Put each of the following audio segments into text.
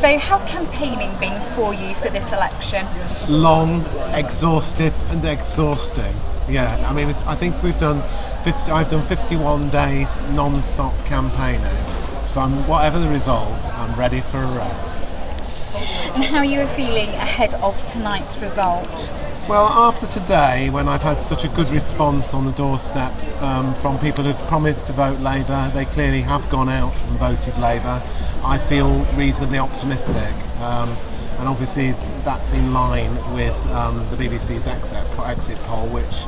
So how's campaigning been for you for this election? Long, exhaustive and exhausting. Yeah, I mean, I think I've done 51 days non-stop campaigning. So whatever the result, I'm ready for a rest. And how are you feeling ahead of tonight's result? Well, after today, when I've had such a good response on the doorsteps from people who've promised to vote Labour, they clearly have gone out and voted Labour, I feel reasonably optimistic. And obviously that's in line with the BBC's exit poll, which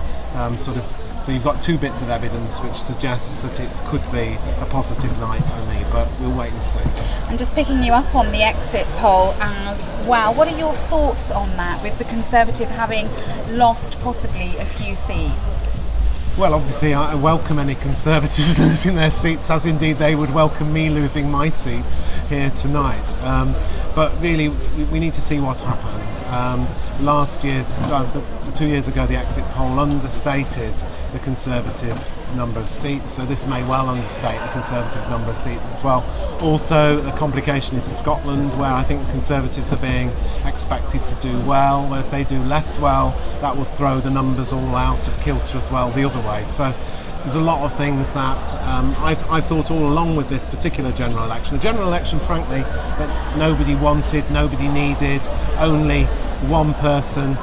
so you've got two bits of evidence which suggests that it could be a positive night for me, but we'll wait and see. And just picking you up on the exit poll as well, what are your thoughts on that, with the Conservative having lost possibly a few seats? Well, obviously I welcome any Conservatives losing their seats, as indeed they would welcome me losing my seat here tonight. But really, we need to see what happens. Last year's, 2 years ago, the exit poll understated the Conservative number of seats, so this may well understate the Conservative number of seats as well. Also, the complication is Scotland, where I think the Conservatives are being expected to do well. Where if they do less well, that will throw the numbers all out of kilter as well the other way. So there's a lot of things that I've thought all along with this particular general election. A general election, frankly, that nobody wanted, nobody needed, only one person,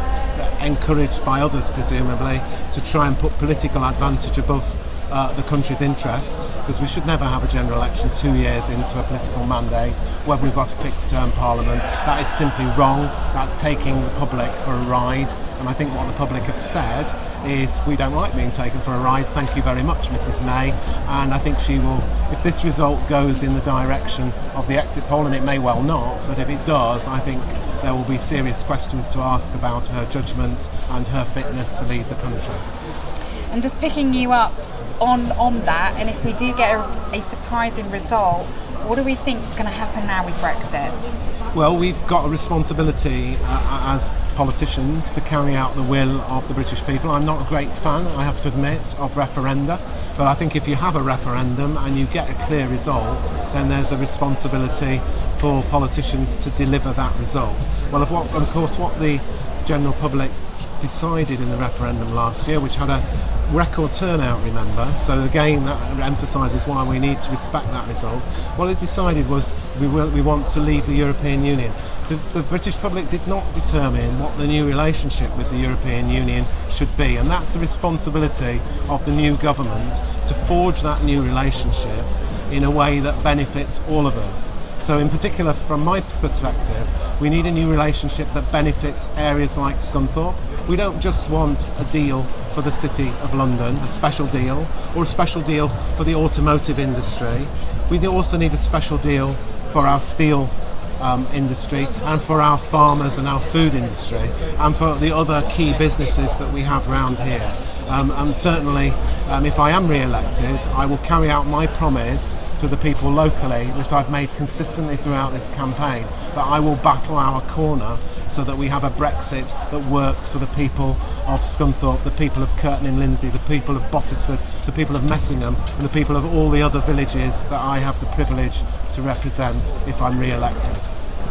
encouraged by others presumably, to try and put political advantage above the country's interests, because we should never have a general election 2 years into a political mandate where we've got a fixed term parliament. That is simply wrong. That's taking the public for a ride, and I think what the public have said is, we don't like being taken for a ride, thank you very much Mrs May. And I think she will, if this result goes in the direction of the exit poll, and it may well not, but if it does, I think there will be serious questions to ask about her judgment and her fitness to lead the country. And just picking you up on that, and if we do get a surprising result, what do we think is going to happen now with Brexit? Well, we've got a responsibility as politicians to carry out the will of the British people. I'm not a great fan, I have to admit, of referenda, but I think if you have a referendum and you get a clear result, then there's a responsibility for politicians to deliver that result. Well, of course, what the general public decided in the referendum last year, which had a record turnout, remember, so again that emphasises why we need to respect that result. What it decided was we want to leave the European Union. The British public did not determine what the new relationship with the European Union should be, and that's the responsibility of the new government to forge that new relationship in a way that benefits all of us. So in particular, from my perspective, we need a new relationship that benefits areas like Scunthorpe. We don't just want a deal for the City of London, a special deal, or a special deal for the automotive industry. We also need a special deal for our steel industry, and for our farmers and our food industry, and for the other key businesses that we have around here. And certainly, if I am re-elected, I will carry out my promise to the people locally that I've made consistently throughout this campaign, that I will battle our corner so that we have a Brexit that works for the people of Scunthorpe, the people of Curtin and Lindsey, the people of Bottisford, the people of Messingham, and the people of all the other villages that I have the privilege to represent if I'm re-elected.